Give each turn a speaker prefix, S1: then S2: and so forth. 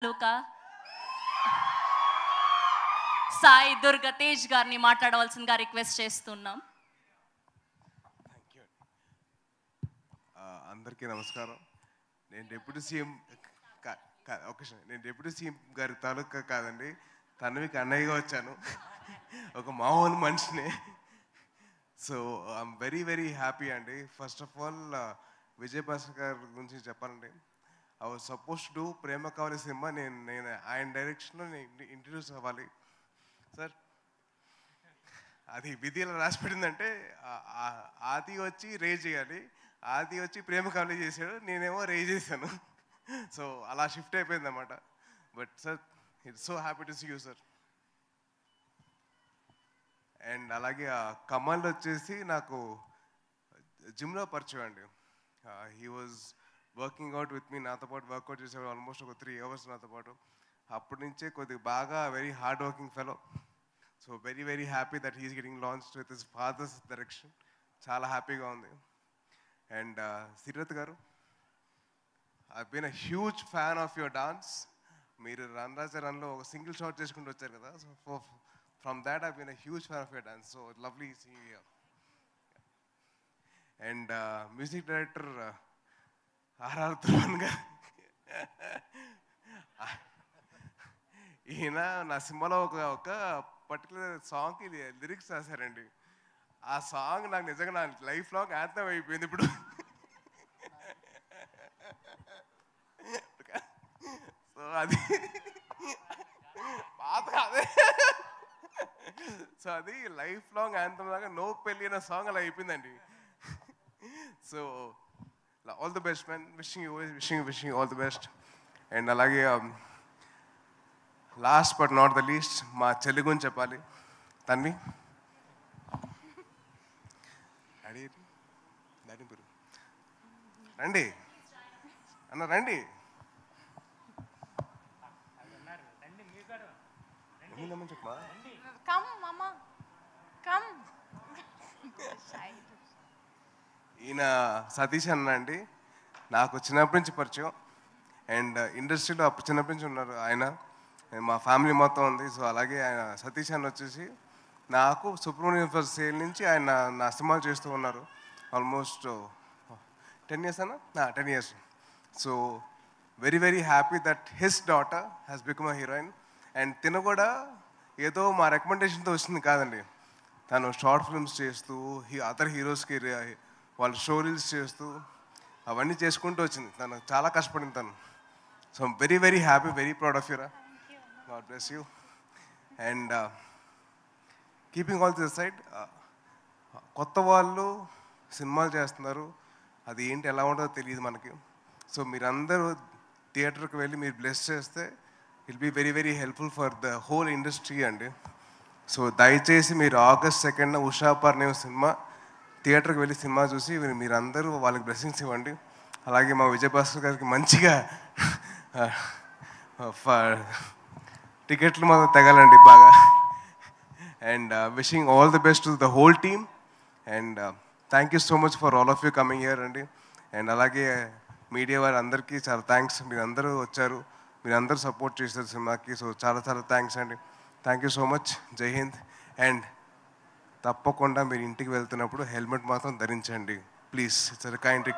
S1: తాలూకా సాయి దుర్గ తేజ్ గారిని మాట్లాడవలసిందిగా రిక్వెస్ట్ చేస్తున్నాం.
S2: అందరికీ నమస్కారం. నేను డిప్యూటీ సీఎం నేను డిప్యూటీ సీఎం గారి తాలూకా కాదండి, తనవికి అన్నయ్యగా వచ్చాను. ఒక మామూలు మనిషిని. So I'm very very happy అండి. First of all Vijay Bhaskar గారి గురించి చెప్పాలండి. I was suppose to do Prema Kaavali cinema. నేను ఆయన డైరెక్షన్లో ఇంట్రడ్యూస్ అవ్వాలి సార్. అది విధి ఎలా రాసి పెట్టిందంటే ఆది వచ్చి రే చేయాలి, ఆది వచ్చి ప్రేమ కావాలి చేశాడు, నేనేమో రే చేశాను. సో అలా షిఫ్ట్ అయిపోయింది అన్నమాట. But sir it's so happy to see you sir. And అలాగే కమల్ వచ్చేసి నాకు జిమ్లో పరిచయం అండి. He was working out with me, నాతో పాటు వర్కౌట్ చేసేవాడు ఆల్మోస్ట్ ఒక 3 hours నాతో పాటు. అప్పటి నుంచే కొద్దిగా బాగా very hard working fellow. So very very happy that he's getting launched with his father's direction. చాలా హ్యాపీగా ఉంది. అండ్ సిరత్ గారు, I been a huge fan of your dance. మీరు రన్ రాజా రన్లో ఒక సింగిల్ షాట్ చేసుకుంటూ వచ్చారు కదా. So from that I been a huge fan of your dance. So lovely see you. And music director RR Dhruvan గారు, ఈయన నా సినిమాలో ఒక పర్టికులర్ సాంగ్కి లిరిక్స్ రాశారండి. ఆ సాంగ్ నాకు నిజంగా నా లైఫ్ లాంగ్ యాంథమ్ అయిపోయింది ఇప్పుడు. సో అది పాత కాదే. సో అది లైఫ్ లాంగ్ యాంథమ్ లాగా నో పెళ్ళి అనే సాంగ్ అలా అయిపోయిందండి. So all the best man, wishing all the best. And అలాగే last but not the least మా చెల్లి గురించి చెప్పాలి. తన్వి రండి అన్న, రండి. చెప్పమా. ఈయన సతీష్ అన్న అండి, నాకు చిన్నప్పటి నుంచి పరిచయం. అండ్ ఇండస్ట్రీలో అప్పుడు చిన్నప్పటి నుంచి ఉన్నారు ఆయన. మా ఫ్యామిలీ మొత్తం ఉంది. సో అలాగే ఆయన సతీష్ అన్న వచ్చేసి నాకు సుబ్రహ్మణ్యం ఫర్ సేల్ నుంచి ఆయన నా సినిమాలు చేస్తూ ఉన్నారు. ఆల్మోస్ట్ 10 years అన్న, 10 years. So very very happy that his daughter has become a heroine. And తిన కూడా ఏదో మా రికమెండేషన్తో వచ్చింది కాదండి. తను షార్ట్ ఫిల్మ్స్ చేస్తూ అదర్ హీరోస్కి వాళ్ళ స్టోరీస్ చేస్తూ అవన్నీ చేసుకుంటూ వచ్చింది. తను చాలా కష్టపడింది తను. So very very happy, very proud of యూరా. God bless you. And keeping all this side, కొత్త వాళ్ళు సినిమాలు చేస్తున్నారు, అది ఏంటి ఎలా ఉంటుందో తెలియదు మనకి. సో మీరందరూ థియేటర్కి వెళ్ళి మీరు బ్లెస్ చేస్తే it be very very helpful for the whole industry అండి. సో దయచేసి మీరు August 2nd Usha Parinayam cinema థియేటర్కి వెళ్ళి సినిమా చూసి మీరందరూ వాళ్ళకి బ్లెస్సింగ్స్ ఇవ్వండి. అలాగే మా విజయ్ భాస్కర్ గారికి మంచిగా టికెట్లు మాత్రం తగలండి బాగా. And wishing all the best to the whole team. And thank you so much for all of you coming here అండి. అండ్ అలాగే మీడియా వారి అందరికీ చాలా థ్యాంక్స్. మీరందరూ వచ్చారు, మీరందరూ సపోర్ట్ చేశారు సినిమాకి. సో చాలా చాలా థ్యాంక్స్ అండి. Thank you so much. జై హింద్. అండ్ తప్పకుండా మీరు ఇంటికి వెళ్తున్నప్పుడు హెల్మెట్ మాత్రం ధరించండి please. It's a kind request.